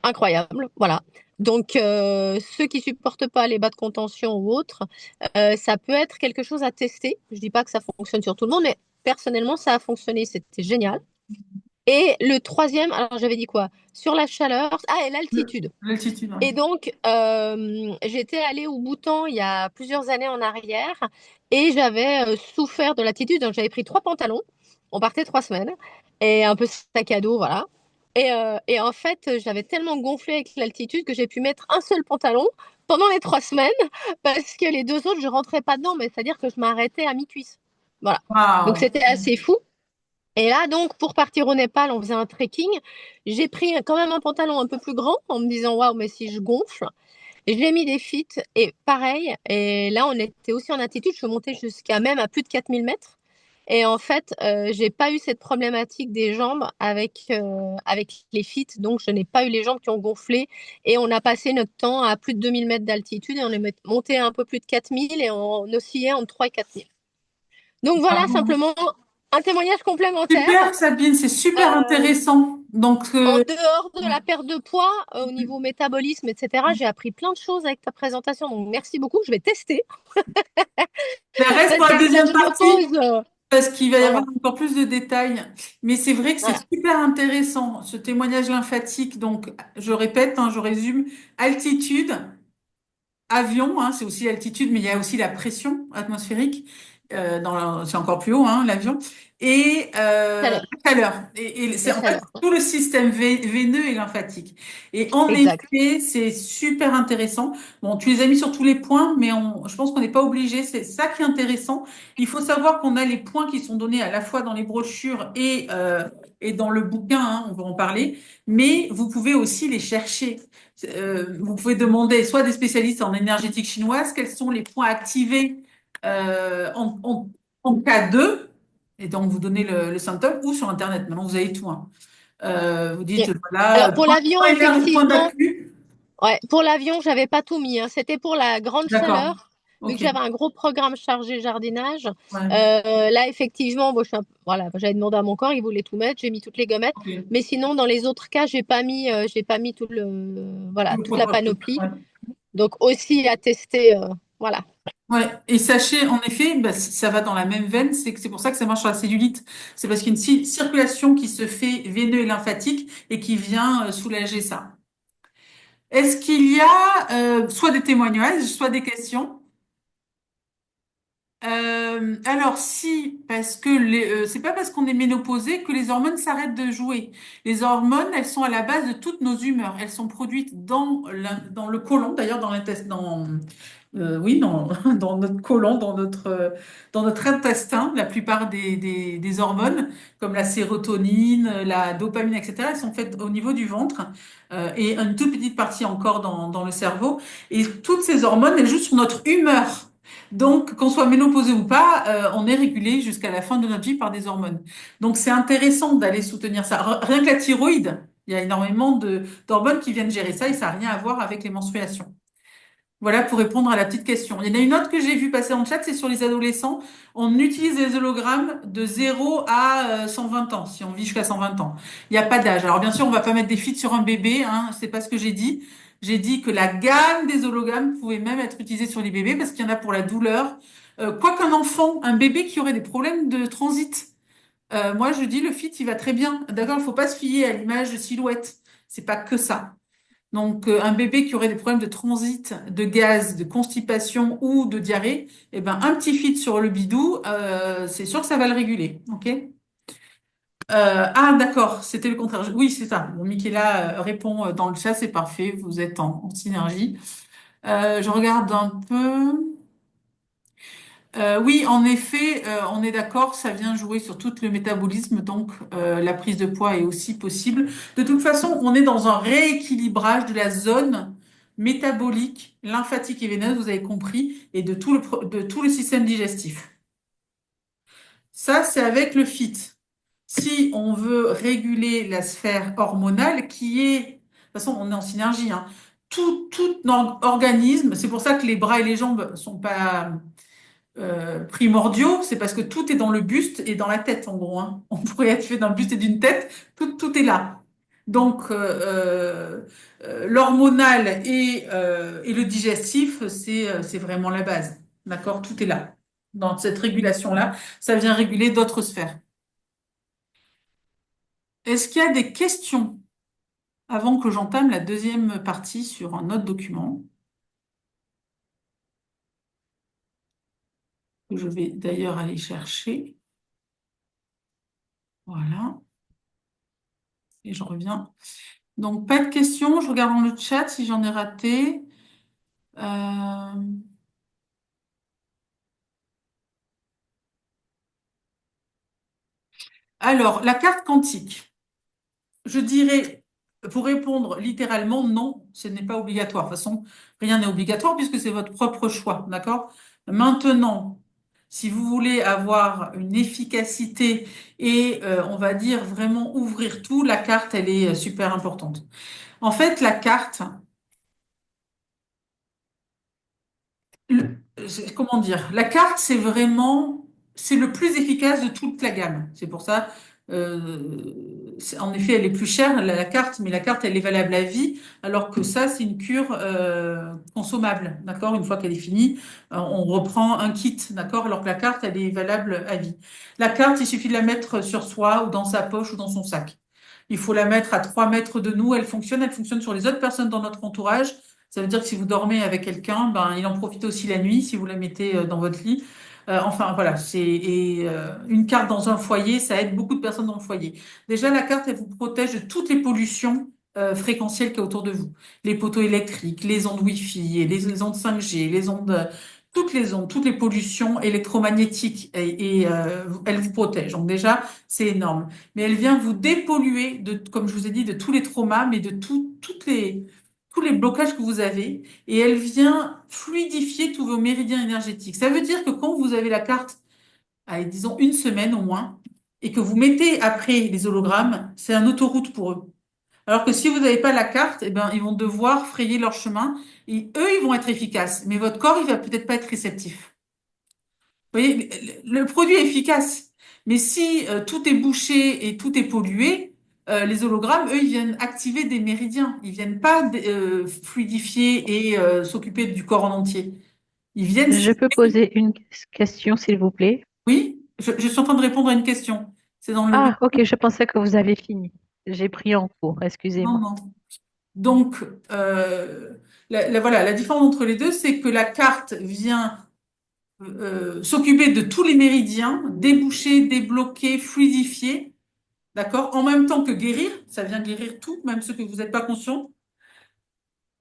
Speaker 3: Incroyable. Voilà. Donc, ceux qui supportent pas les bas de contention ou autres, ça peut être quelque chose à tester. Je dis pas que ça fonctionne sur tout le monde, mais personnellement, ça a fonctionné. C'était génial. Et le troisième, alors j'avais dit quoi? Sur la chaleur. Ah, et l'altitude.
Speaker 1: L'altitude, ouais.
Speaker 3: Et donc, j'étais allée au Bhoutan il y a plusieurs années en arrière et j'avais souffert de l'attitude. Donc, j'avais pris 3 pantalons. On partait 3 semaines et un peu sac à dos, voilà. Et en fait, j'avais tellement gonflé avec l'altitude que j'ai pu mettre un seul pantalon pendant les 3 semaines parce que les deux autres, je rentrais pas dedans, mais c'est-à-dire que je m'arrêtais à mi-cuisse. Voilà. Donc,
Speaker 1: Waouh.
Speaker 3: c'était assez fou. Et là, donc, pour partir au Népal, on faisait un trekking. J'ai pris quand même un pantalon un peu plus grand en me disant, waouh, mais si je gonfle. J'ai mis des fits et pareil. Et là, on était aussi en altitude. Je suis montée jusqu'à même à plus de 4 000 mètres. Et en fait, j'ai pas eu cette problématique des jambes avec les fits. Donc, je n'ai pas eu les jambes qui ont gonflé. Et on a passé notre temps à plus de 2 000 mètres d'altitude et on est monté à un peu plus de 4 000 et on oscillait entre 3 et 4 000. Donc, voilà
Speaker 1: Bravo.
Speaker 3: simplement un témoignage complémentaire.
Speaker 1: Super, Sabine, c'est super
Speaker 3: Euh,
Speaker 1: intéressant. Donc,
Speaker 3: En dehors de la perte de poids, au niveau métabolisme, etc., j'ai appris plein de choses avec ta présentation. Donc, merci beaucoup. Je vais tester
Speaker 1: ça reste pour
Speaker 3: parce
Speaker 1: la
Speaker 3: que quand
Speaker 1: deuxième
Speaker 3: je me
Speaker 1: partie.
Speaker 3: pose,
Speaker 1: Parce qu'il va y avoir
Speaker 3: voilà,
Speaker 1: encore plus de détails. Mais c'est vrai que c'est
Speaker 3: voilà.
Speaker 1: super intéressant, ce témoignage lymphatique. Donc, je répète, hein, je résume, altitude, avion, hein, c'est aussi l'altitude, mais il y a aussi la pression atmosphérique. C'est encore plus haut, hein, l'avion. Et
Speaker 3: Chaleur,
Speaker 1: la chaleur. Et c'est
Speaker 3: la
Speaker 1: en fait
Speaker 3: chaleur.
Speaker 1: tout le système veineux et lymphatique. Et en
Speaker 3: Exact.
Speaker 1: effet, c'est super intéressant. Bon, tu les as mis sur tous les points, mais je pense qu'on n'est pas obligé. C'est ça qui est intéressant. Il faut savoir qu'on a les points qui sont donnés à la fois dans les brochures et dans le bouquin, hein, on va en parler, mais vous pouvez aussi les chercher. Vous pouvez demander soit des spécialistes en énergétique chinoise, quels sont les points activés en cas de, et donc vous donnez le symptôme, ou sur Internet. Maintenant, vous avez tout, hein. Vous dites,
Speaker 3: Et-
Speaker 1: voilà,
Speaker 3: Alors, pour l'avion,
Speaker 1: point
Speaker 3: effectivement,
Speaker 1: d'appui.
Speaker 3: ouais, pour l'avion, j'avais pas tout mis, hein. C'était pour la grande
Speaker 1: D'accord.
Speaker 3: chaleur, vu que
Speaker 1: OK.
Speaker 3: j'avais un gros programme chargé jardinage.
Speaker 1: Ouais.
Speaker 3: Là, effectivement, bon, voilà, j'avais demandé à mon corps, il voulait tout mettre, j'ai mis toutes les gommettes.
Speaker 1: OK.
Speaker 3: Mais sinon, dans les autres cas, j'ai pas mis
Speaker 1: Tout
Speaker 3: voilà,
Speaker 1: le
Speaker 3: toute la
Speaker 1: protocole.
Speaker 3: panoplie.
Speaker 1: Ouais.
Speaker 3: Donc aussi à tester, voilà.
Speaker 1: Ouais. Et sachez, en effet, bah, ça va dans la même veine, c'est que c'est pour ça que ça marche sur la cellulite. C'est parce qu'il y a une circulation qui se fait veineuse et lymphatique et qui vient soulager ça. Est-ce qu'il y a soit des témoignages, soit des questions? Alors si, parce que c'est pas parce qu'on est ménopausé que les hormones s'arrêtent de jouer. Les hormones, elles sont à la base de toutes nos humeurs. Elles sont produites dans le côlon, d'ailleurs dans l'intestin, oui, dans notre côlon, dans notre intestin. La plupart des hormones, comme la sérotonine, la dopamine, etc., elles sont faites au niveau du ventre et une toute petite partie encore dans le cerveau. Et toutes ces hormones, elles jouent sur notre humeur. Donc, qu'on soit ménopausé ou pas, on est régulé jusqu'à la fin de notre vie par des hormones. Donc, c'est intéressant d'aller soutenir ça. Rien que la thyroïde, il y a énormément d'hormones qui viennent gérer ça et ça n'a rien à voir avec les menstruations. Voilà pour répondre à la petite question. Il y en a une autre que j'ai vue passer en chat, c'est sur les adolescents. On utilise les hologrammes de 0 à 120 ans, si on vit jusqu'à 120 ans. Il n'y a pas d'âge. Alors bien sûr, on va pas mettre des feeds sur un bébé, hein, c'est pas ce que j'ai dit. J'ai dit que la gamme des hologrammes pouvait même être utilisée sur les bébés parce qu'il y en a pour la douleur. Quoi qu'un enfant, un bébé qui aurait des problèmes de transit, moi je dis le fit il va très bien. D'accord, il faut pas se fier à l'image de silhouette. C'est pas que ça. Donc, un bébé qui aurait des problèmes de transit, de gaz, de constipation ou de diarrhée, eh ben, un petit fit sur le bidou, c'est sûr que ça va le réguler. OK? Ah, d'accord, c'était le contraire. Oui, c'est ça. Bon, Michaela répond dans le chat, c'est parfait, vous êtes en synergie. Je regarde un peu. Oui, en effet, on est d'accord, ça vient jouer sur tout le métabolisme, donc la prise de poids est aussi possible. De toute façon, on est dans un rééquilibrage de la zone métabolique, lymphatique et veineuse, vous avez compris, et de tout le système digestif. Ça, c'est avec le FIT. Si on veut réguler la sphère hormonale, qui est, de toute façon, on est en synergie, hein, tout organisme, c'est pour ça que les bras et les jambes sont pas primordiaux, c'est parce que tout est dans le buste et dans la tête, en gros, hein. On pourrait être fait d'un buste et d'une tête, tout est là. Donc, l'hormonal et le digestif, c'est vraiment la base. D'accord? Tout est là. Dans cette régulation-là, ça vient réguler d'autres sphères. Est-ce qu'il y a des questions avant que j'entame la deuxième partie sur un autre document que je vais d'ailleurs aller chercher? Voilà. Et je reviens. Donc, pas de questions. Je regarde dans le chat si j'en ai raté. Euh, Alors, la carte quantique. Je dirais, pour répondre littéralement, non, ce n'est pas obligatoire. De toute façon, rien n'est obligatoire puisque c'est votre propre choix. D'accord? Maintenant, si vous voulez avoir une efficacité et, on va dire, vraiment ouvrir tout, la carte, elle est super importante. En fait, la carte, comment dire, la carte, c'est le plus efficace de toute la gamme. C'est pour ça, en effet, elle est plus chère, la carte, mais la carte, elle est valable à vie, alors que ça, c'est une cure consommable, d'accord? Une fois qu'elle est finie, on reprend un kit, d'accord? Alors que la carte, elle est valable à vie. La carte, il suffit de la mettre sur soi ou dans sa poche ou dans son sac. Il faut la mettre à 3 mètres de nous. Elle fonctionne sur les autres personnes dans notre entourage. Ça veut dire que si vous dormez avec quelqu'un, ben, il en profite aussi la nuit si vous la mettez dans votre lit. Enfin, voilà, une carte dans un foyer, ça aide beaucoup de personnes dans le foyer. Déjà, la carte, elle vous protège de toutes les pollutions fréquentielles qu'il y a autour de vous. Les poteaux électriques, les ondes Wi-Fi, les ondes 5G, les ondes, toutes les pollutions électromagnétiques, elle vous protège. Donc déjà, c'est énorme. Mais elle vient vous dépolluer comme je vous ai dit, de tous les traumas, mais de tous les blocages que vous avez, et elle vient fluidifier tous vos méridiens énergétiques. Ça veut dire que quand vous avez la carte, allez, disons une semaine au moins, et que vous mettez après les hologrammes, c'est un autoroute pour eux. Alors que si vous n'avez pas la carte, eh ben, ils vont devoir frayer leur chemin, et eux, ils vont être efficaces, mais votre corps, il va peut-être pas être réceptif. Vous voyez, le produit est efficace, mais si tout est bouché et tout est pollué, les hologrammes, eux, ils viennent activer des méridiens. Ils viennent pas fluidifier et s'occuper du corps en entier. Ils viennent.
Speaker 4: Je peux poser une question, s'il vous plaît?
Speaker 1: Oui, je suis en train de répondre à une question. C'est dans le
Speaker 4: Ah,
Speaker 1: document.
Speaker 4: ok, je pensais que vous avez fini. J'ai pris en cours,
Speaker 1: Non,
Speaker 4: excusez-moi.
Speaker 1: non. Donc, voilà, la différence entre les deux, c'est que la carte vient s'occuper de tous les méridiens, déboucher, débloquer, fluidifier. D'accord? En même temps que guérir, ça vient guérir tout, même ce que vous n'êtes pas conscient,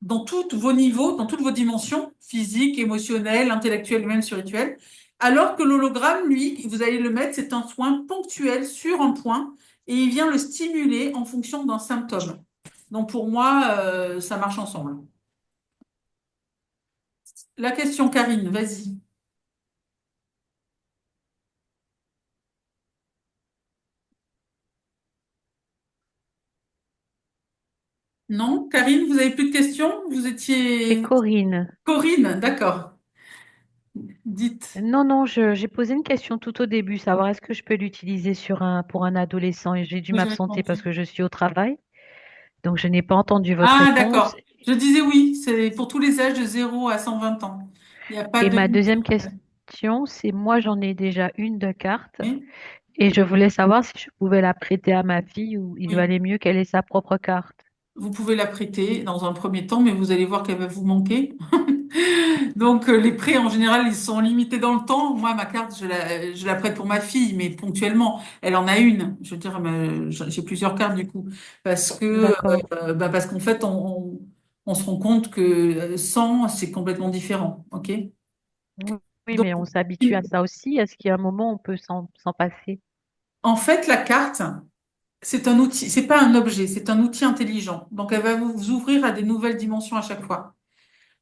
Speaker 1: dans tous vos niveaux, dans toutes vos dimensions, physiques, émotionnelles, intellectuelles, même spirituelles. Alors que l'hologramme, lui, vous allez le mettre, c'est un soin ponctuel sur un point et il vient le stimuler en fonction d'un symptôme. Donc pour moi, ça marche ensemble. La question, Karine, vas-y. Non? Karine, vous avez plus de questions? Vous
Speaker 4: C'est
Speaker 1: étiez...
Speaker 4: Corinne.
Speaker 1: Corinne, d'accord. Dites.
Speaker 4: Non, non, j'ai posé une question tout au début, savoir est-ce que je peux l'utiliser pour un adolescent et j'ai dû
Speaker 1: Moi, j'ai
Speaker 4: m'absenter
Speaker 1: répondu.
Speaker 4: parce que je suis au travail. Donc, je n'ai pas entendu votre
Speaker 1: Ah,
Speaker 4: réponse.
Speaker 1: d'accord. Je disais oui, c'est pour tous les âges de 0 à 120 ans. Il n'y a pas
Speaker 4: Et
Speaker 1: de
Speaker 4: ma
Speaker 1: limite.
Speaker 4: deuxième question, c'est moi, j'en ai déjà une de carte
Speaker 1: Oui,
Speaker 4: et je voulais savoir si je pouvais la prêter à ma fille ou il
Speaker 1: oui.
Speaker 4: valait mieux qu'elle ait sa propre carte.
Speaker 1: Vous pouvez la prêter dans un premier temps, mais vous allez voir qu'elle va vous manquer. Donc, les prêts, en général, ils sont limités dans le temps. Moi, ma carte, je la prête pour ma fille, mais ponctuellement. Elle en a une. Je veux dire, j'ai plusieurs cartes, du coup. Parce que,
Speaker 4: D'accord.
Speaker 1: parce qu'en fait, on se rend compte que 100, c'est complètement différent. OK?
Speaker 4: Oui, oui,
Speaker 1: Donc,
Speaker 4: mais on s'habitue à ça aussi. Est-ce qu'il y a un moment où on peut s'en passer?
Speaker 1: en fait, la carte, c'est un outil, c'est pas un objet, c'est un outil intelligent. Donc, elle va vous ouvrir à des nouvelles dimensions à chaque fois.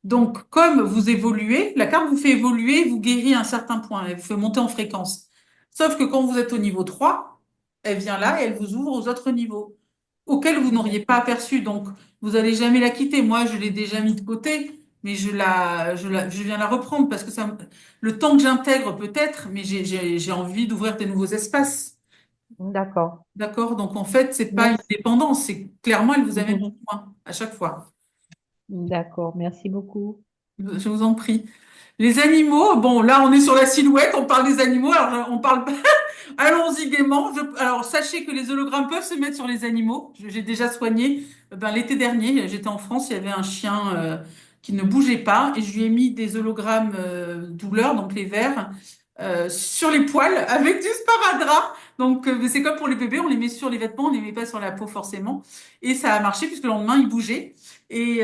Speaker 1: Donc, comme vous évoluez, la carte vous fait évoluer, vous guérit à un certain point, elle vous fait monter en fréquence. Sauf que quand vous êtes au niveau 3, elle vient là et elle vous ouvre aux autres niveaux, auxquels vous n'auriez pas
Speaker 4: D'accord.
Speaker 1: aperçu. Donc, vous allez jamais la quitter. Moi, je l'ai déjà mis de côté, mais je viens la reprendre parce que le temps que j'intègre peut-être, mais j'ai envie d'ouvrir des nouveaux espaces.
Speaker 4: D'accord.
Speaker 1: D'accord? Donc, en fait, c'est pas une
Speaker 4: Merci.
Speaker 1: dépendance, c'est clairement, elle vous amène plus loin à chaque fois.
Speaker 4: D'accord. Merci beaucoup.
Speaker 1: Je vous en prie. Les animaux, bon, là, on est sur la silhouette, on parle des animaux, alors on parle, allons-y gaiement. Alors, sachez que les hologrammes peuvent se mettre sur les animaux. J'ai déjà soigné, ben, l'été dernier, j'étais en France, il y avait un chien qui ne bougeait pas et je lui ai mis des hologrammes douleur, donc les verts, sur les poils avec du sparadrap. Donc, c'est comme pour les bébés, on les met sur les vêtements, on les met pas sur la peau forcément. Et ça a marché puisque le lendemain, il bougeait. Et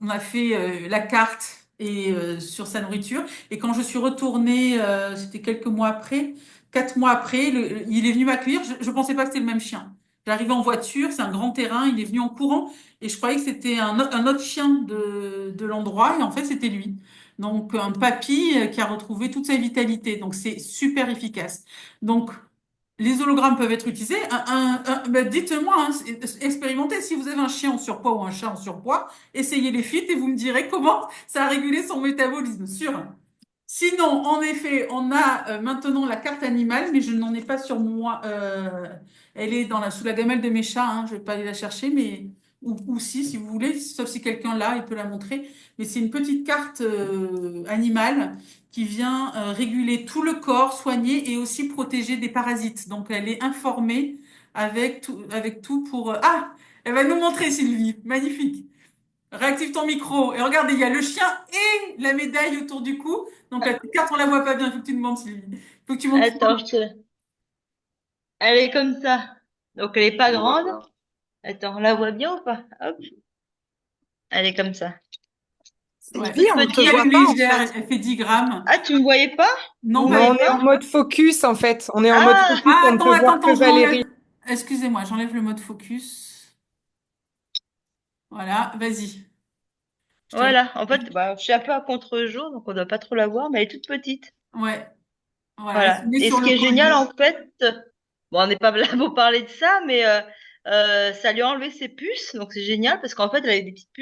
Speaker 1: on a fait la carte et sur sa nourriture. Et quand je suis retournée, c'était quelques mois après, 4 mois après, il est venu m'accueillir. Je pensais pas que c'était le même chien. J'arrivais en voiture, c'est un grand terrain, il est venu en courant et je croyais que c'était un autre chien de l'endroit et en fait c'était lui. Donc un papy qui a retrouvé toute sa vitalité. Donc c'est super efficace. Donc les hologrammes peuvent être utilisés. Ben, dites-moi, hein, expérimentez. Si vous avez un chien en surpoids ou un chat en surpoids, essayez les feats et vous me direz comment ça a régulé son métabolisme. Sûr. Sinon, en effet, on a maintenant la carte animale, mais je n'en ai pas sur moi. Elle est sous la gamelle de mes chats. Hein, je vais pas aller la chercher, mais ou si vous voulez, sauf si quelqu'un l'a, il peut la montrer. Mais c'est une petite carte animale qui vient réguler tout le corps, soigner et aussi protéger des parasites. Donc, elle est informée avec tout pour. Ah, elle va nous montrer, Sylvie. Magnifique. Réactive ton micro. Et regardez, il y a le chien et la médaille autour du cou. Donc la carte, on la voit pas bien. Il faut que tu demandes, Sylvie. Il faut que tu montres.
Speaker 2: Attends, elle est comme ça. Donc, elle est pas grande. Attends, on la voit bien ou pas? Hop, elle est comme ça.
Speaker 1: Ouais.
Speaker 5: Sylvie,
Speaker 2: Toute
Speaker 5: on te
Speaker 1: Elle
Speaker 2: petite.
Speaker 5: voit
Speaker 1: est
Speaker 5: pas en
Speaker 1: légère.
Speaker 5: fait.
Speaker 1: Elle fait 10 grammes.
Speaker 2: Ah, tu me voyais pas? Vous
Speaker 1: Non,
Speaker 2: me
Speaker 1: pas
Speaker 5: Non,
Speaker 2: voyez
Speaker 5: on est
Speaker 2: pas?
Speaker 5: en mode focus en fait. On est en mode
Speaker 2: Ah,
Speaker 5: focus,
Speaker 1: Ah,
Speaker 5: on ne
Speaker 1: attends,
Speaker 5: peut
Speaker 1: attends,
Speaker 5: voir que
Speaker 1: attends, je
Speaker 5: Valérie.
Speaker 1: l'enlève. Excusez-moi, j'enlève le mode focus. Voilà, vas-y. Je te...
Speaker 2: voilà. En fait, bah, je suis un peu à contre-jour, donc on doit pas trop la voir, mais elle est toute petite.
Speaker 1: Ouais, voilà. Elle se
Speaker 2: Voilà.
Speaker 1: met
Speaker 2: Et
Speaker 1: sur
Speaker 2: ce
Speaker 1: le
Speaker 2: qui est génial,
Speaker 1: collier.
Speaker 2: en fait, bon, on n'est pas là pour parler de ça, mais ça lui a enlevé ses puces, donc c'est génial parce qu'en fait, elle avait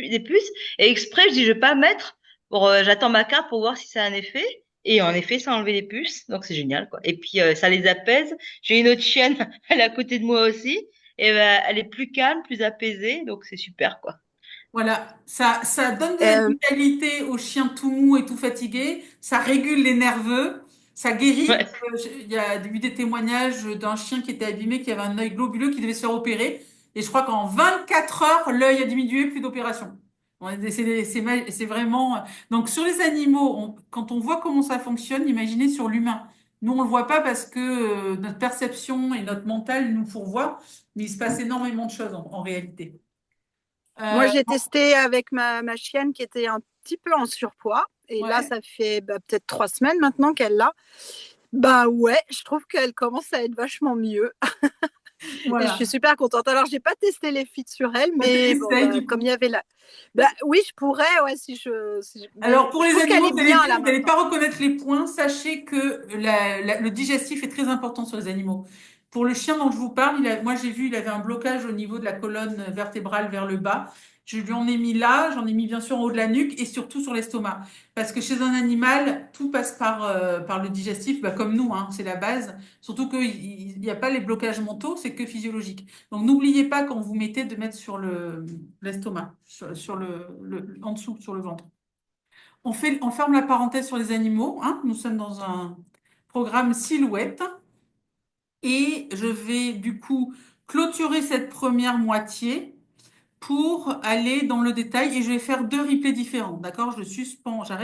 Speaker 2: des puces, et exprès, je dis, je vais pas mettre pour, j'attends ma carte pour voir si ça a un effet. Et en effet, ça a enlevé les puces, donc c'est génial, quoi. Et puis, ça les apaise. J'ai une autre chienne, elle est à côté de moi aussi, et elle est plus calme, plus apaisée, donc c'est super, quoi.
Speaker 1: Voilà, ça donne de la
Speaker 5: Euh,
Speaker 1: vitalité aux chiens tout mous et tout fatigués, ça régule les nerveux, ça guérit.
Speaker 2: Ouais.
Speaker 1: Il y a eu des témoignages d'un chien qui était abîmé, qui avait un œil globuleux, qui devait se faire opérer. Et je crois qu'en 24 heures, l'œil a diminué, plus d'opération. Bon, c'est vraiment. Donc sur les animaux, quand on voit comment ça fonctionne, imaginez sur l'humain. Nous, on le voit pas parce que notre perception et notre mental nous fourvoient, mais il se passe énormément de choses en réalité.
Speaker 5: Moi,
Speaker 1: Euh,
Speaker 5: j'ai testé avec ma chienne qui était un petit peu en surpoids. Et là,
Speaker 1: ouais.
Speaker 5: ça fait peut-être 3 semaines maintenant qu'elle l'a. Bah ouais, je trouve qu'elle commence à être vachement mieux. Et je suis
Speaker 1: Voilà.
Speaker 5: super contente. Alors, j'ai pas testé les feeds sur elle,
Speaker 1: Bah,
Speaker 5: mais bon,
Speaker 1: essaye
Speaker 5: bah,
Speaker 1: du
Speaker 5: comme il
Speaker 1: coup.
Speaker 5: y avait là. Bah oui, je pourrais, ouais, mais
Speaker 1: Alors pour
Speaker 5: je
Speaker 1: les
Speaker 5: trouve qu'elle
Speaker 1: animaux,
Speaker 5: est bien là
Speaker 1: vous n'allez
Speaker 5: maintenant.
Speaker 1: pas reconnaître les points. Sachez que le digestif est très important sur les animaux. Pour le chien dont je vous parle, moi j'ai vu, il avait un blocage au niveau de la colonne vertébrale vers le bas. Je lui en ai mis là, j'en ai mis bien sûr en haut de la nuque et surtout sur l'estomac. Parce que chez un animal, tout passe par le digestif, bah, comme nous, hein, c'est la base. Surtout qu'il n'y a pas les blocages mentaux, c'est que physiologique. Donc n'oubliez pas quand vous mettez de mettre sur l'estomac, sur en dessous, sur le ventre. On ferme la parenthèse sur les animaux, hein. Nous sommes dans un programme silhouette. Et je vais du coup clôturer cette première moitié pour aller dans le détail et je vais faire deux replays différents. D'accord? Je suspends, j'arrête.